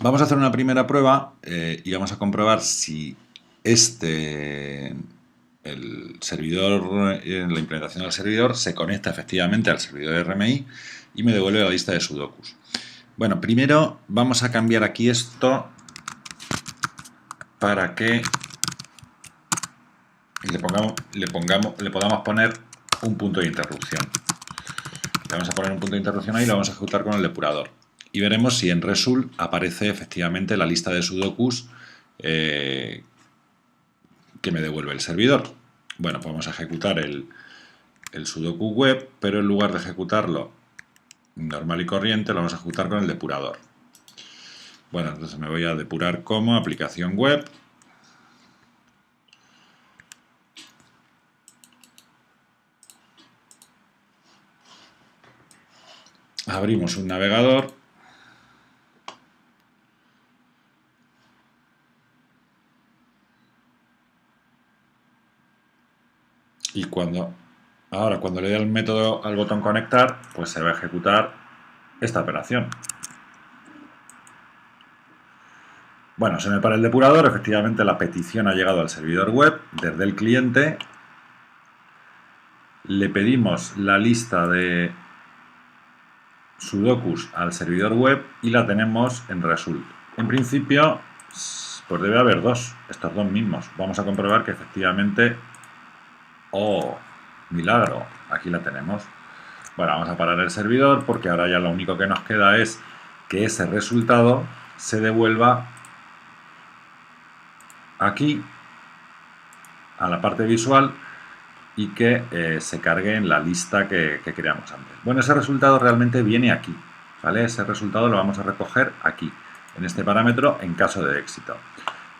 Vamos a hacer una primera prueba y vamos a comprobar si el servidor, la implementación del servidor se conecta efectivamente al servidor RMI y me devuelve la lista de sudokus. Bueno, primero vamos a cambiar aquí esto para que le podamos poner un punto de interrupción. Le vamos a poner un punto de interrupción ahí y lo vamos a ejecutar con el depurador. Y veremos si en Result aparece efectivamente la lista de sudokus que me devuelve el servidor. Bueno, pues vamos a ejecutar el sudoku web, pero en lugar de ejecutarlo normal y corriente, lo vamos a ejecutar con el depurador. Bueno, entonces me voy a depurar como aplicación web. Abrimos un navegador. Y ahora cuando le dé el método al botón conectar, pues se va a ejecutar esta operación. Bueno, se me para el depurador, efectivamente la petición ha llegado al servidor web desde el cliente. Le pedimos la lista de sudokus al servidor web y la tenemos en Result. En principio, pues debe haber estos dos mismos. Vamos a comprobar que efectivamente, ¡oh, milagro! Aquí la tenemos. Bueno, vamos a parar el servidor porque ahora ya lo único que nos queda es que ese resultado se devuelva aquí a la parte visual y que se cargue en la lista que creamos antes. Bueno, ese resultado realmente viene aquí, ¿vale? Ese resultado lo vamos a recoger aquí, en este parámetro, en caso de éxito.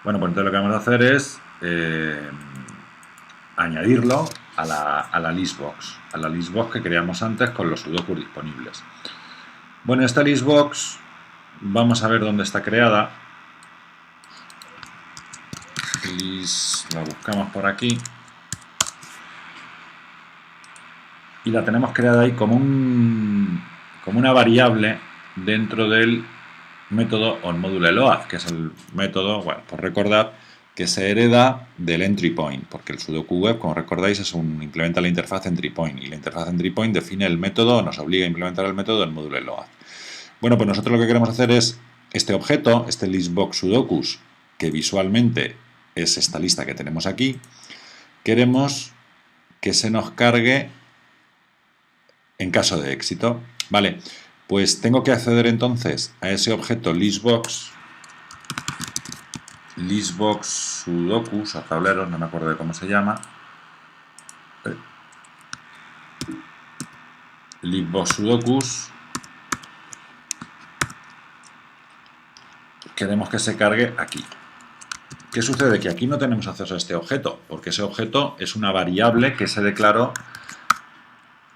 Bueno, pues entonces lo que vamos a hacer es añadirlo a la listbox, que creamos antes con los sudokus disponibles. Bueno, esta listbox vamos a ver dónde está creada. La buscamos por aquí. Y la tenemos creada ahí como una variable dentro del método onModuleLoad, que es el método, bueno, pues recordad que se hereda del entry point, porque el sudoku web, como recordáis, implementa la interfaz entry point, y la interfaz entry point define el método, nos obliga a implementar el método onModuleLoad. Bueno, pues nosotros lo que queremos hacer es este objeto, este listbox sudokus, que visualmente es esta lista que tenemos aquí, queremos que se nos cargue en caso de éxito. Vale, pues tengo que acceder entonces a ese objeto listbox sudokus, o tableros, no me acuerdo de cómo se llama. Listbox sudokus. Queremos que se cargue aquí. ¿Qué sucede? Que aquí no tenemos acceso a este objeto, porque ese objeto es una variable que se declaró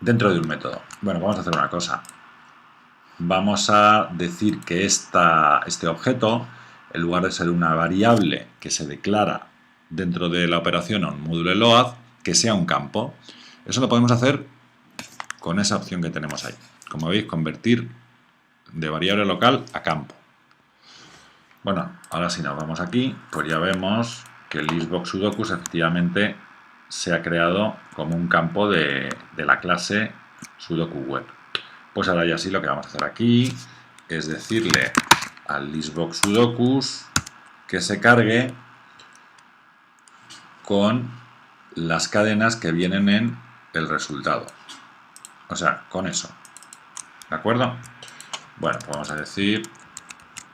dentro de un método. Bueno, vamos a hacer una cosa. Vamos a decir que este objeto, en lugar de ser una variable que se declara dentro de la operación onModuleLoad, que sea un campo. Eso lo podemos hacer con esa opción que tenemos ahí. Como veis, convertir de variable local a campo. Bueno, ahora si nos vamos aquí, pues ya vemos que el listbox sudokus efectivamente se ha creado como un campo de la clase sudoku web. Pues ahora ya sí lo que vamos a hacer aquí es decirle al listbox sudokus que se cargue con las cadenas que vienen en el resultado. O sea, con eso. ¿De acuerdo? Bueno, pues vamos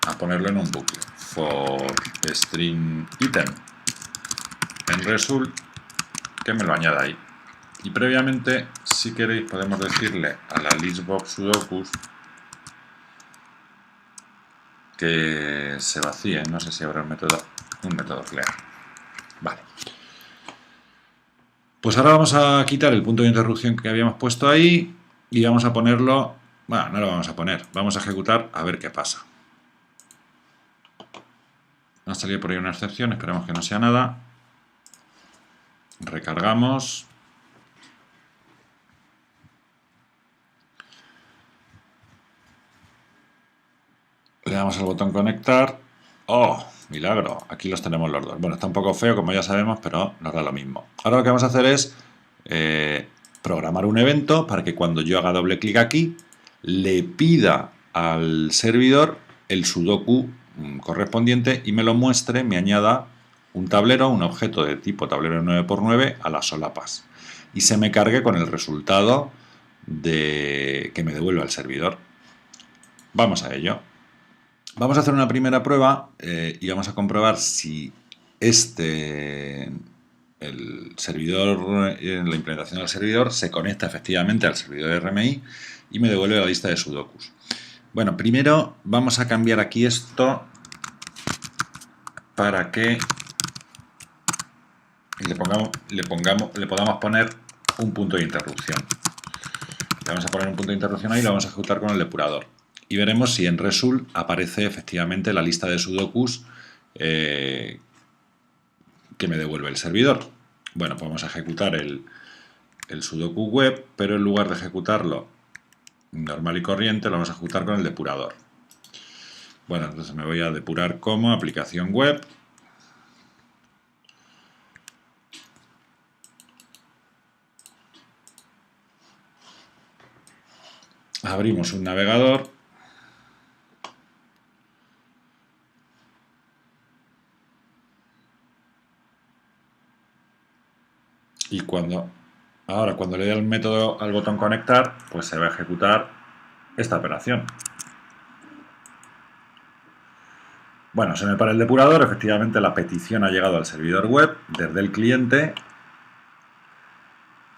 a ponerlo en un bucle. For string item en result, que me lo añada ahí. Y previamente, si queréis, podemos decirle a la listbox sudokus que se vacíe. No sé si habrá un método clear. Vale. Pues ahora vamos a quitar el punto de interrupción que habíamos puesto ahí y vamos a ponerlo... Bueno, no lo vamos a poner. Vamos a ejecutar a ver qué pasa. Ha salido por ahí una excepción, esperemos que no sea nada. Recargamos. Le Le damos al botón conectar. ¡Oh! Milagro. Aquí los tenemos los dos. Bueno, está un poco feo, como ya sabemos, pero nos da lo mismo. Ahora lo que vamos a hacer es programar un evento para que cuando yo haga doble clic aquí, le pida al servidor el sudoku correspondiente y me lo muestre, me añada un tablero, un objeto de tipo tablero 9×9 a las solapas. Y se me cargue con el resultado que me devuelva el servidor. Vamos a ello. Vamos a hacer una primera prueba y vamos a comprobar si el servidor, la implementación del servidor se conecta efectivamente al servidor RMI y me devuelve la lista de sudokus. Bueno, primero vamos a cambiar aquí esto para que le podamos poner un punto de interrupción. Le vamos a poner un punto de interrupción ahí y lo vamos a ejecutar con el depurador. Y veremos si en result aparece efectivamente la lista de sudokus que me devuelve el servidor. Bueno, pues vamos a ejecutar el sudoku web, pero en lugar de ejecutarlo normal y corriente, lo vamos a ejecutar con el depurador. Bueno, entonces me voy a depurar como aplicación web. Abrimos un navegador. Y ahora cuando le dé el método al botón conectar, pues se va a ejecutar esta operación. Bueno, se me para el depurador, efectivamente la petición ha llegado al servidor web desde el cliente.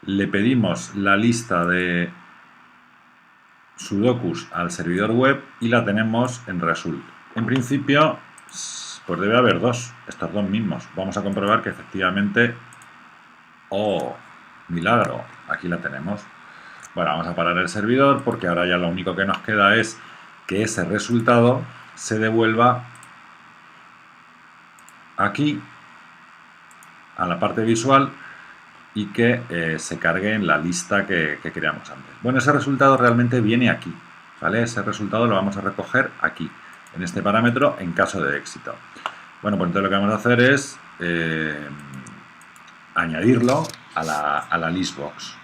Le pedimos la lista de sudokus al servidor web y la tenemos en result. En principio, pues debe haber estos dos mismos. Vamos a comprobar que efectivamente... ¡Oh! Milagro, aquí la tenemos. Bueno, vamos a parar el servidor porque ahora ya lo único que nos queda es que ese resultado se devuelva aquí a la parte visual y que se cargue en la lista que creamos antes. Bueno, ese resultado realmente viene aquí, ¿vale? Ese resultado lo vamos a recoger aquí, en este parámetro, en caso de éxito. Bueno, pues entonces lo que vamos a hacer es añadirlo a la listbox,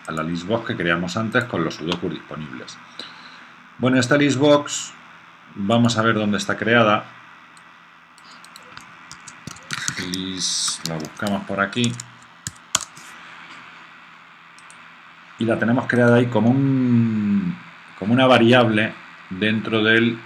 que creamos antes con los sudokus disponibles. Bueno, esta listbox vamos a ver dónde está creada. La buscamos por aquí y la tenemos creada ahí como una variable dentro del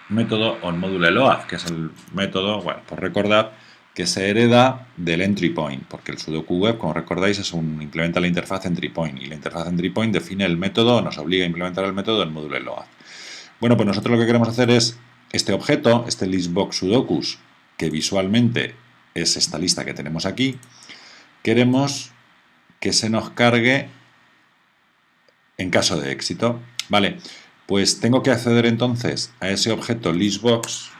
método onModuleLoad, que es el método, bueno, pues recordad que se hereda del entry point, porque el sudoku web, como recordáis, implementa la interfaz entry point, y la interfaz entry point define el método, nos obliga a implementar el método onModuleLoad. Bueno, pues nosotros lo que queremos hacer es este objeto, este listbox sudokus, que visualmente es esta lista que tenemos aquí, queremos que se nos cargue en caso de éxito. Vale, pues tengo que acceder entonces a ese objeto listbox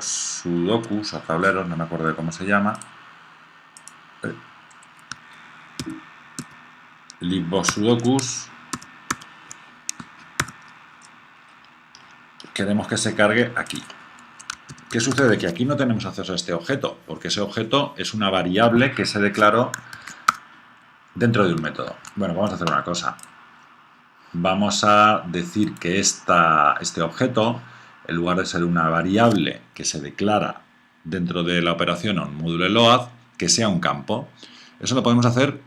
sudokus o tableros, no me acuerdo de cómo se llama. Listbox sudokus. Queremos que se cargue aquí. ¿Qué sucede? Que aquí no tenemos acceso a este objeto, porque ese objeto es una variable que se declaró dentro de un método. Bueno, vamos a hacer una cosa. Vamos a decir que este objeto, en lugar de ser una variable que se declara dentro de la operación onModuleLoad, que sea un campo. Eso lo podemos hacer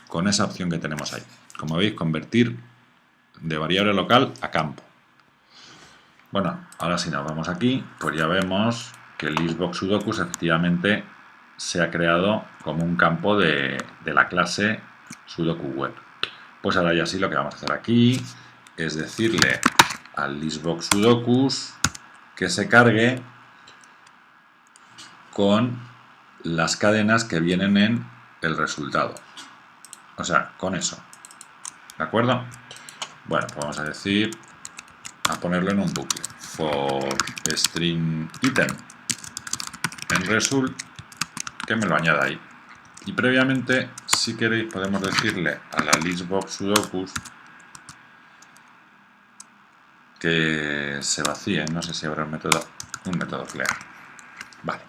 con esa opción que tenemos ahí. Como veis, convertir de variable local a campo. Bueno, ahora si nos vamos aquí, pues ya vemos que el listbox sudokus efectivamente se ha creado como un campo de la clase sudoku web. Pues ahora ya sí lo que vamos a hacer aquí es decirle al listbox sudokus que se cargue con las cadenas que vienen en el resultado. O sea, con eso. ¿De acuerdo? Bueno, pues vamos a ponerlo en un bucle. For string item en result, que me lo añada ahí. Y previamente, si queréis, podemos decirle a la listbox sudokus que se vacíe. No sé si habrá un método clear. Vale.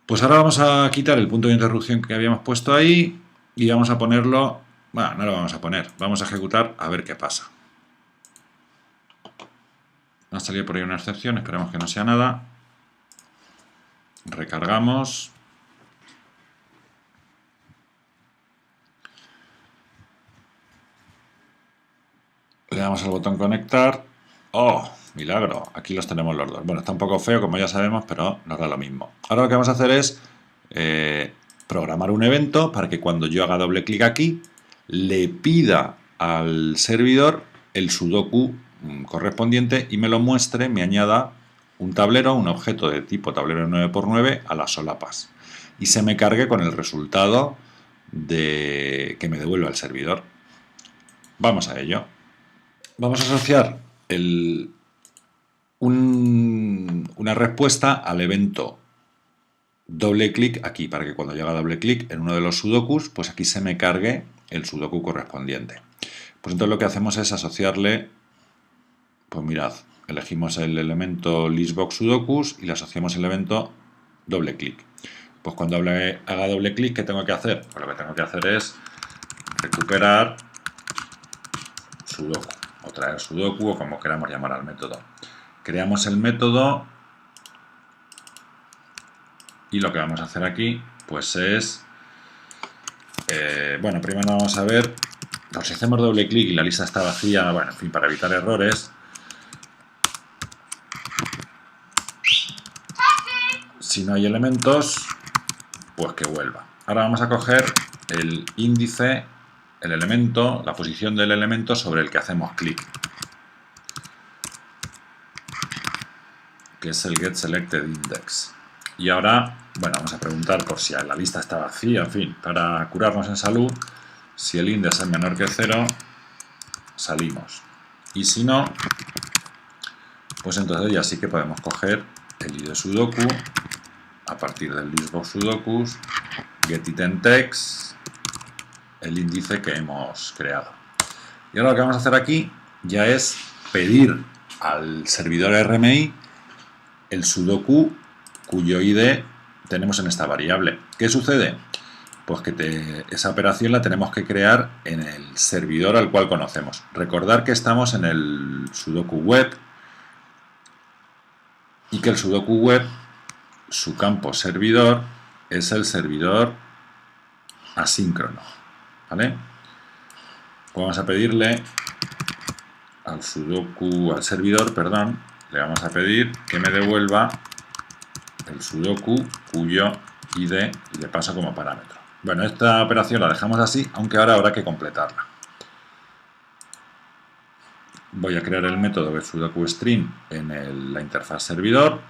Pues ahora vamos a quitar el punto de interrupción que habíamos puesto ahí y vamos a ponerlo... Bueno, no lo vamos a poner. Vamos a ejecutar a ver qué pasa. Ha salido por ahí una excepción, esperemos que no sea nada. Recargamos. Le damos al botón conectar. ¡Oh! Milagro. Aquí los tenemos los dos. Bueno, está un poco feo, como ya sabemos, pero nos da lo mismo. Ahora lo que vamos a hacer es programar un evento para que cuando yo haga doble clic aquí, le pida al servidor el sudoku correspondiente y me lo muestre, me añada un tablero, un objeto de tipo tablero 9×9 a las solapas. Y se me cargue con el resultado que me devuelva el servidor. Vamos a ello. Vamos a asociar una respuesta al evento doble clic aquí, para que cuando yo haga doble clic en uno de los sudokus, pues aquí se me cargue el sudoku correspondiente. Pues entonces lo que hacemos es asociarle, pues mirad, elegimos el elemento listbox sudokus y le asociamos el evento doble clic. Pues cuando haga doble clic, ¿qué tengo que hacer? Pues lo que tengo que hacer es recuperar sudoku, o traer sudoku, o como queramos llamar al método. Creamos el método y lo que vamos a hacer aquí pues es bueno, primero vamos a ver, pues si hacemos doble clic y la lista está vacía, bueno, en fin, para evitar errores, si no hay elementos, pues que vuelva. Ahora vamos a coger el índice, el elemento, la posición del elemento sobre el que hacemos clic, que es el getSelectedIndex. Y ahora, bueno, vamos a preguntar por si la lista está vacía, en fin, para curarnos en salud, si el índice es menor que 0, salimos. Y si no, pues entonces ya sí que podemos coger el id sudoku, a partir del listbox sudokus, getItemText, el índice que hemos creado. Y ahora lo que vamos a hacer aquí ya es pedir al servidor RMI el sudoku cuyo ID tenemos en esta variable. ¿Qué sucede? Pues que esa operación la tenemos que crear en el servidor al cual conocemos. Recordar que estamos en el sudoku web y que el sudoku web, su campo servidor, es el servidor asíncrono. ¿Vale? Pues vamos a pedirle al servidor, perdón, le vamos a pedir que me devuelva el sudoku cuyo ID le paso como parámetro. Bueno, esta operación la dejamos así, aunque ahora habrá que completarla. Voy a crear el método getSudokuString en la interfaz servidor.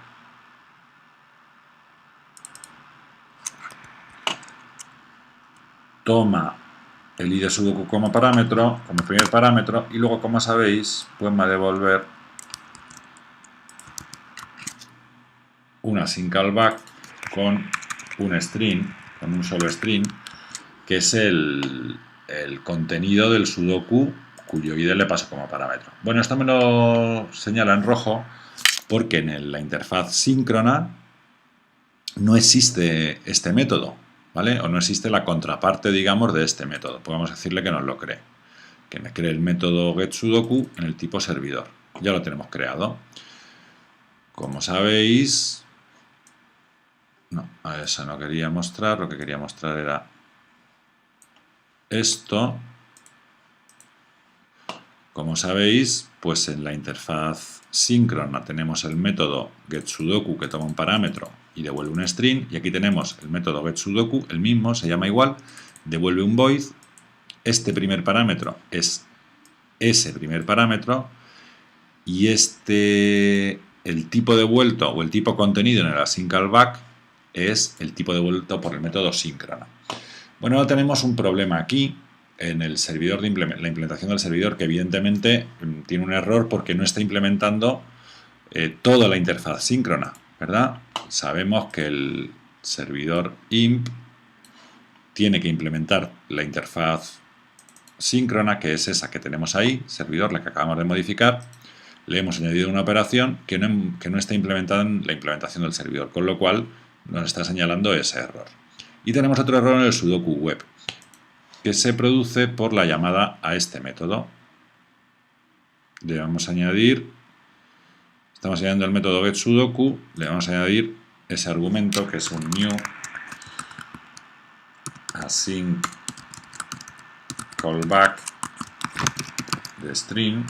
Toma el id sudoku como parámetro, como primer parámetro, y luego, como sabéis, pues me va a devolver una sin callback con un string, con un solo string, que es el contenido del sudoku cuyo id le paso como parámetro. Bueno, esto me lo señala en rojo porque en la interfaz síncrona no existe este método, ¿vale? O no existe la contraparte, digamos, de este método. Podemos decirle que nos lo cree. Que me cree el método getSudoku en el tipo servidor. Ya lo tenemos creado. Como sabéis... No, a eso no quería mostrar. Lo que quería mostrar era esto. Como sabéis, pues en la interfaz síncrona tenemos el método getSudoku que toma un parámetro y devuelve un string, y aquí tenemos el método getSudoku, el mismo, se llama igual, devuelve un void. Este primer parámetro es ese primer parámetro y el tipo devuelto o el tipo contenido en el async callback es el tipo devuelto por el método síncrona. Bueno, ahora tenemos un problema aquí en el servidor la implementación del servidor, que evidentemente tiene un error porque no está implementando toda la interfaz síncrona, ¿verdad? Sabemos que el servidor imp tiene que implementar la interfaz síncrona, que es esa que tenemos ahí, servidor, la que acabamos de modificar, le hemos añadido una operación que no está implementada en la implementación del servidor, con lo cual nos está señalando ese error. Y tenemos otro error en el sudoku web, que se produce por la llamada a este método. Le vamos a añadir, estamos añadiendo el método getSudoku, le vamos a añadir ese argumento que es un new async callback de string,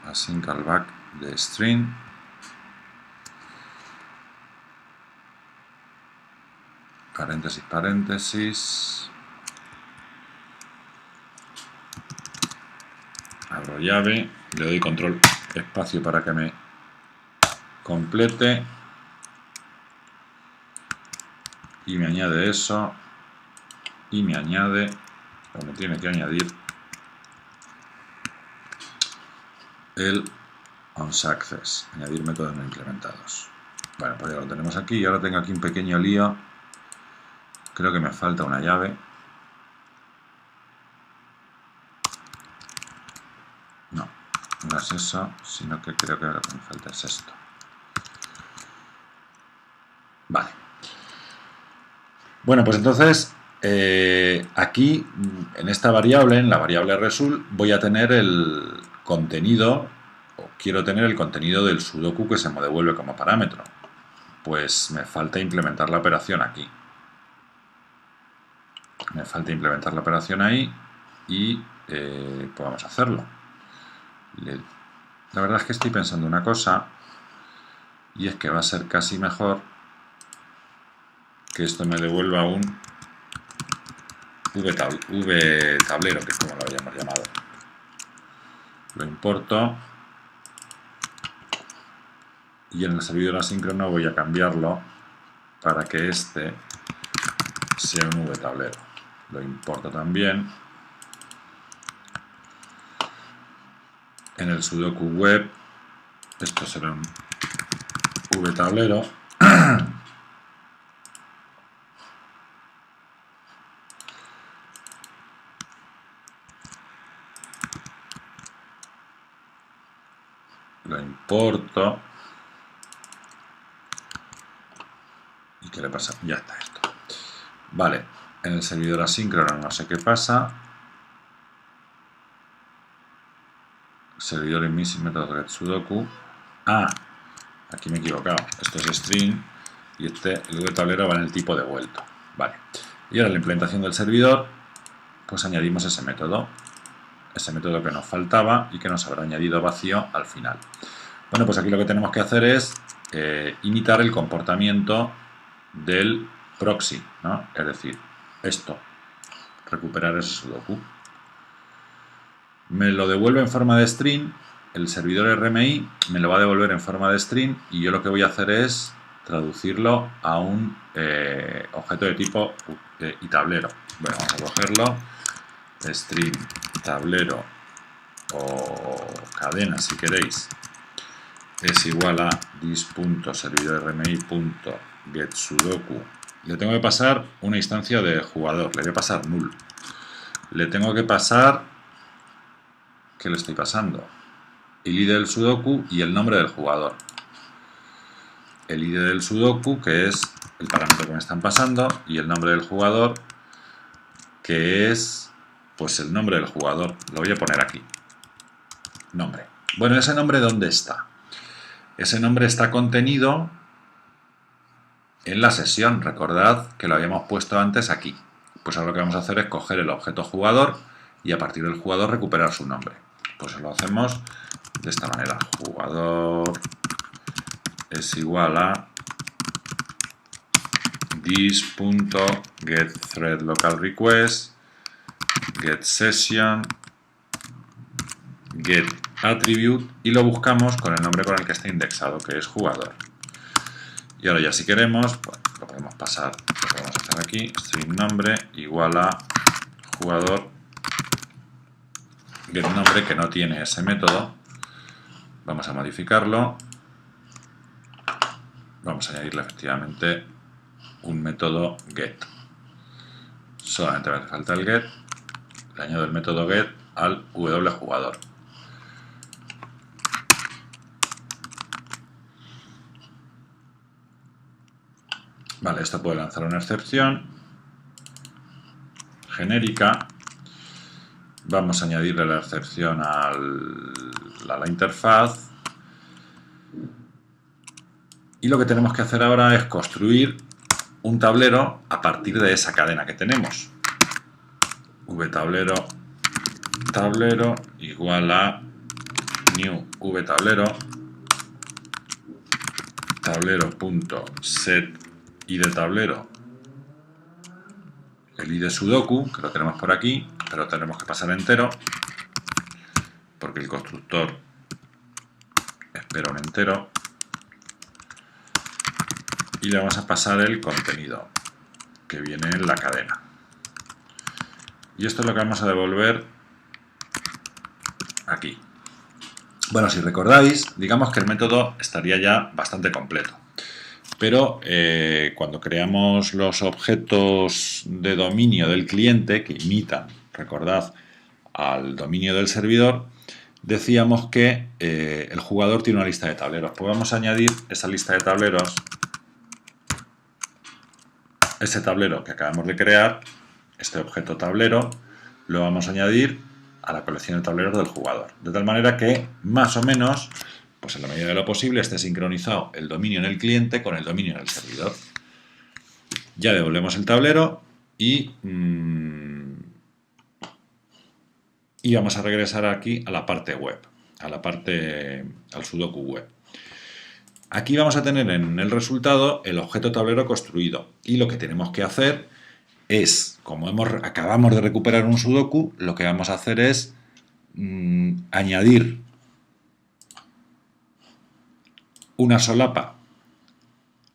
async callback de string, paréntesis, paréntesis, abro llave, le doy control espacio para que me complete y me añade eso y me añade, o me tiene que añadir el onSuccess, añadir métodos no implementados. Bueno, pues ya lo tenemos aquí y ahora tengo aquí un pequeño lío, creo que me falta una llave. No, no es eso, sino que creo que lo que me falta es esto. Vale. Bueno, pues entonces aquí en esta variable, en la variable result, voy a tener el contenido, o quiero tener el contenido del sudoku que se me devuelve como parámetro. Pues me falta implementar la operación aquí. Me falta implementar la operación ahí y pues vamos a hacerlo. La verdad es que estoy pensando una cosa, y es que va a ser casi mejor que esto me devuelva un v-tablero, que es como lo habíamos llamado. Lo importo y en el servidor asíncrono voy a cambiarlo para que este sea un v-tablero. Lo importo también. En el sudoku web esto será un v-tablero. Lo importo. ¿Y qué le pasa? Ya está esto. Vale, en el servidor asíncrono no sé qué pasa. Servidor en missing método getSudoku. Ah, aquí me he equivocado. Esto es string y el v-tablero va en el tipo devuelto. Vale. Y ahora en la implementación del servidor, pues añadimos ese método que nos faltaba y que nos habrá añadido vacío al final. Bueno, pues aquí lo que tenemos que hacer es imitar el comportamiento del proxy, ¿no? Es decir, esto, recuperar ese sudoku. Me lo devuelve en forma de string, el servidor RMI me lo va a devolver en forma de string y yo lo que voy a hacer es traducirlo a un objeto de tipo tablero. Bueno, vamos a cogerlo, string tablero o cadena si queréis, es igual a this.servidorrmi.getSudoku. Le tengo que pasar una instancia de jugador, le voy a pasar null. Le tengo que pasar, ¿qué le estoy pasando? El ID del sudoku y el nombre del jugador. El ID del sudoku, que es el parámetro que me están pasando, y el nombre del jugador, que es pues el nombre del jugador. Lo voy a poner aquí. Nombre. Bueno, ¿ese nombre dónde está? Ese nombre está contenido en la sesión. Recordad que lo habíamos puesto antes aquí. Pues ahora lo que vamos a hacer es coger el objeto jugador y a partir del jugador recuperar su nombre. Pues lo hacemos de esta manera. Jugador es igual a this.getThreadLocalRequest, getSession, getAttribute y lo buscamos con el nombre con el que está indexado, que es jugador. Y ahora ya si queremos, pues, lo podemos pasar, lo podemos hacer aquí, string nombre igual a jugador getNombre, que no tiene ese método. Vamos a modificarlo. Vamos a añadirle efectivamente un método get. Solamente me hace falta el get, le añado el método get al wjugador. Vale, esto puede lanzar una excepción genérica. Vamos a añadirle la excepción a la interfaz. Y lo que tenemos que hacer ahora es construir un tablero a partir de esa cadena que tenemos. vtablero tablero igual a new vtablero tablero.set id tablero, el id sudoku, que lo tenemos por aquí, pero tenemos que pasar entero porque el constructor espera un entero, y le vamos a pasar el contenido que viene en la cadena. Y esto es lo que vamos a devolver aquí. Bueno, si recordáis, digamos que el método estaría ya bastante completo. Pero cuando creamos los objetos de dominio del cliente, que imitan, recordad, al dominio del servidor, decíamos que el jugador tiene una lista de tableros. Pues vamos a añadir esa lista de tableros, ese tablero que acabamos de crear, este objeto tablero, lo vamos a añadir a la colección de tableros del jugador. De tal manera que, más o menos, pues en la medida de lo posible, esté sincronizado el dominio en el cliente con el dominio en el servidor. Ya devolvemos el tablero y vamos a regresar aquí a la parte web, al sudoku web. Aquí vamos a tener en el resultado el objeto tablero construido, y lo que tenemos que hacer es, como acabamos de recuperar un sudoku, lo que vamos a hacer es añadir una solapa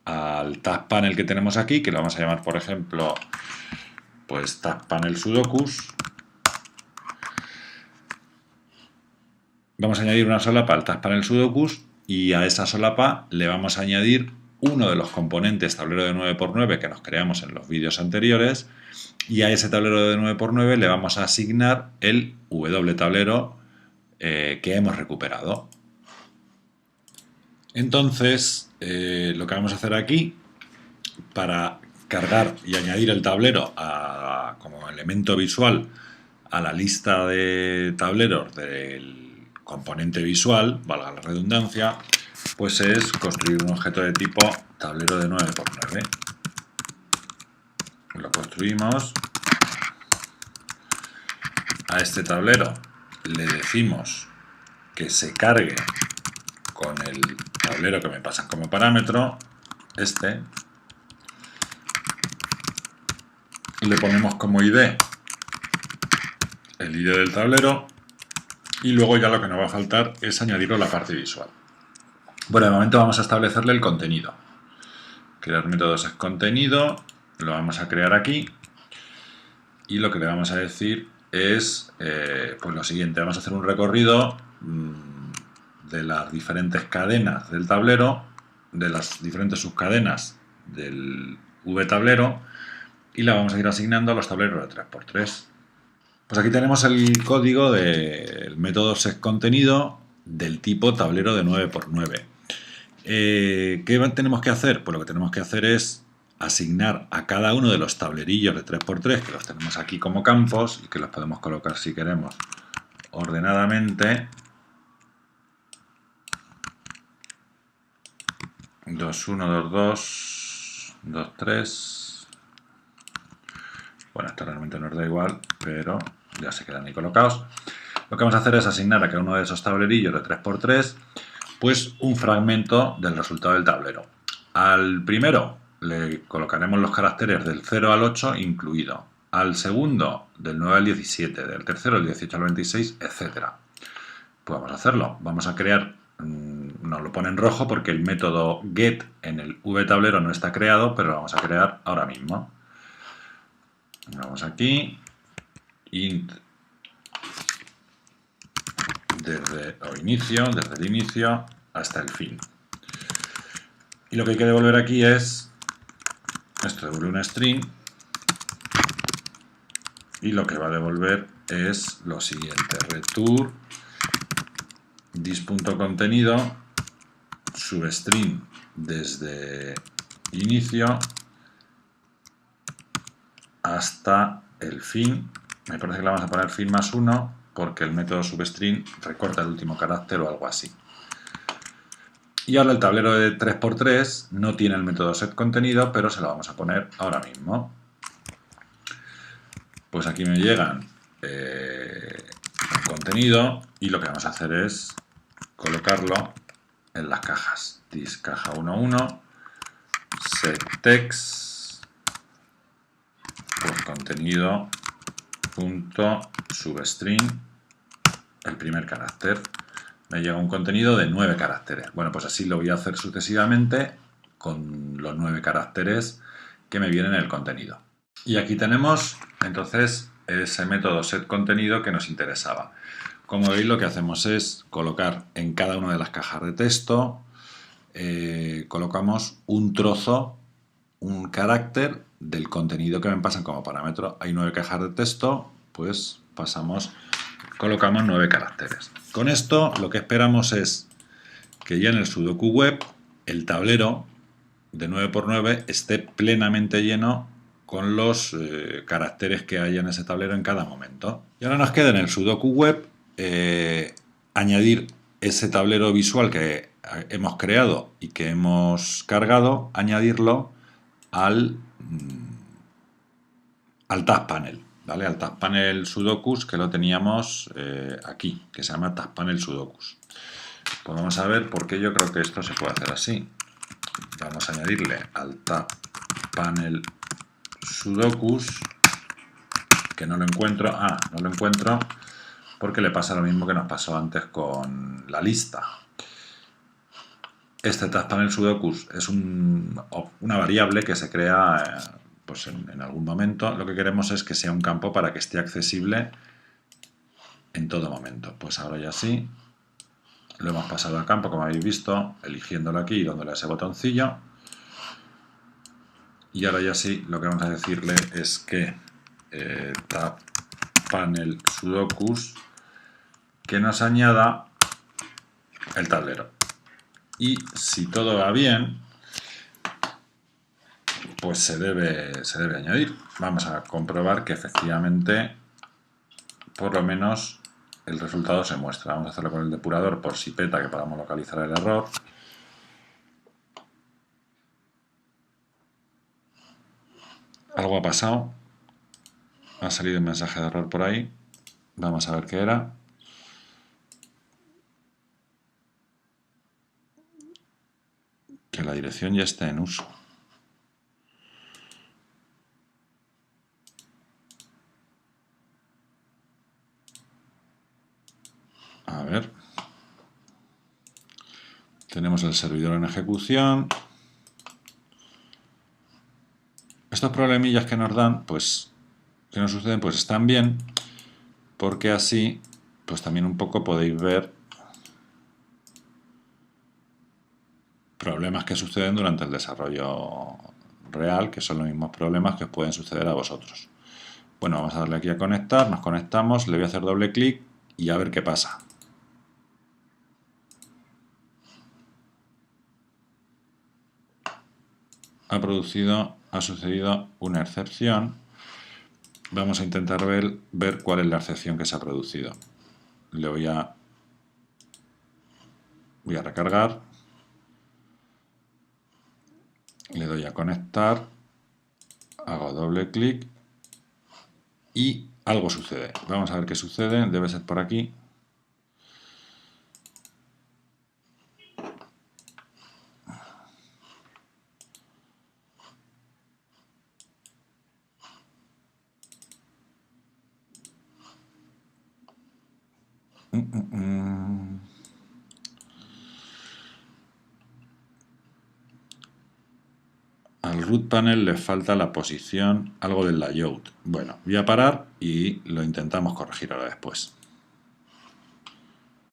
al task panel que tenemos aquí, que lo vamos a llamar, por ejemplo, pues task panel sudokus. Vamos a añadir una solapa al task panel sudokus, y a esa solapa le vamos a añadir uno de los componentes tablero de 9×9 que nos creamos en los vídeos anteriores, y a ese tablero de 9×9 le vamos a asignar el wtablero que hemos recuperado. Entonces, lo que vamos a hacer aquí, para cargar y añadir el tablero como elemento visual a la lista de tableros del componente visual, valga la redundancia, pues es construir un objeto de tipo tablero de 9×9. Lo construimos. A este tablero le decimos que se cargue con el tablero que me pasan como parámetro, le ponemos como ID el ID del tablero, y luego ya lo que nos va a faltar es añadirlo a la parte visual. Bueno, de momento vamos a establecerle el contenido. Crear métodos es contenido, lo vamos a crear aquí, y lo que le vamos a decir es pues lo siguiente: vamos a hacer un recorrido de las diferentes cadenas del tablero, de las diferentes subcadenas del vtablero, y la vamos a ir asignando a los tableros de 3×3. Pues aquí tenemos el código del método setContenido del tipo tablero de 9×9. ¿Qué tenemos que hacer? Pues lo que tenemos que hacer es asignar a cada uno de los tablerillos de 3×3, que los tenemos aquí como campos y que los podemos colocar, si queremos, ordenadamente. 2, 1, 2, 2, 2, 3. Bueno, esto realmente nos da igual, pero ya se quedan ahí colocados. Lo que vamos a hacer es asignar a cada uno de esos tablerillos de 3×3 pues un fragmento del resultado del tablero. Al primero le colocaremos los caracteres del 0 al 8 incluido, al segundo del 9 al 17, del tercero del 18 al 26, etc. Pues vamos a hacerlo. Vamos a crear, nos lo pone en rojo porque el método get en el vtablero no está creado, pero lo vamos a crear ahora mismo. Vamos aquí, int desde el inicio hasta el fin. Y lo que hay que devolver aquí es Esto devuelve un string y lo que va a devolver es lo siguiente: return dis.contenido substring desde inicio hasta el fin. Me parece que le vamos a poner fin más 1 porque el método substring recorta el último carácter o algo así. Y ahora el tablero de 3×3 no tiene el método setContenido, pero se lo vamos a poner ahora mismo. Pues aquí me llegan el contenido y lo que vamos a hacer es colocarlo en las cajas. Dis caja 1.1, setText, pues contenido punto substring, el primer carácter. Me llega un contenido de 9 caracteres. Bueno, pues así lo voy a hacer sucesivamente con los 9 caracteres que me vienen en el contenido. Y aquí tenemos entonces ese método setContenido que nos interesaba. Como veis, lo que hacemos es colocar en cada una de las cajas de texto, colocamos un trozo, un carácter del contenido que me pasan como parámetro. Hay 9 cajas de texto, pues colocamos 9 caracteres. Con esto lo que esperamos es que ya en el Sudoku web el tablero de 9×9 esté plenamente lleno con los caracteres que haya en ese tablero en cada momento. Y ahora nos queda en el Sudoku web añadir ese tablero visual que hemos creado y que hemos cargado, añadirlo al Task Panel. ¿Vale? Al Task Panel Sudokus, que lo teníamos aquí, que se llama Task Panel Sudokus. Pues vamos a ver por qué yo creo que esto se puede hacer así. Vamos a añadirle al Task Panel Sudokus, que no lo encuentro. No lo encuentro porque le pasa lo mismo que nos pasó antes con la lista. Este Task Panel Sudokus es una variable que se crea pues en algún momento. Lo que queremos es que sea un campo para que esté accesible en todo momento. Pues ahora ya sí, lo hemos pasado al campo, como habéis visto, eligiéndolo aquí y dándole a ese botoncillo. Y ahora ya sí, lo que vamos a decirle es que Task Panel Sudokus que nos añada el tablero. Y si todo va bien, pues se debe añadir. Vamos a comprobar que efectivamente, por lo menos, el resultado se muestra. Vamos a hacerlo con el depurador por si peta, que podamos localizar el error. Algo ha pasado. Ha salido un mensaje de error por ahí. Vamos a ver qué era. Que la dirección ya esté en uso. A ver. Tenemos el servidor en ejecución. Estos problemillas que nos dan, pues, que nos suceden, pues están bien, porque así, pues también un poco podéis ver problemas que suceden durante el desarrollo real, que son los mismos problemas que os pueden suceder a vosotros. Bueno, vamos a darle aquí a conectar, nos conectamos, le voy a hacer doble clic y a ver qué pasa. Ha sucedido una excepción. Vamos a intentar ver cuál es la excepción que se ha producido. Voy a recargar. Le doy a conectar. Hago doble clic. Y algo sucede. Vamos a ver qué sucede. Debe ser por aquí. Al root panel le falta la posición, algo del layout. Bueno, voy a parar y lo intentamos corregir ahora después.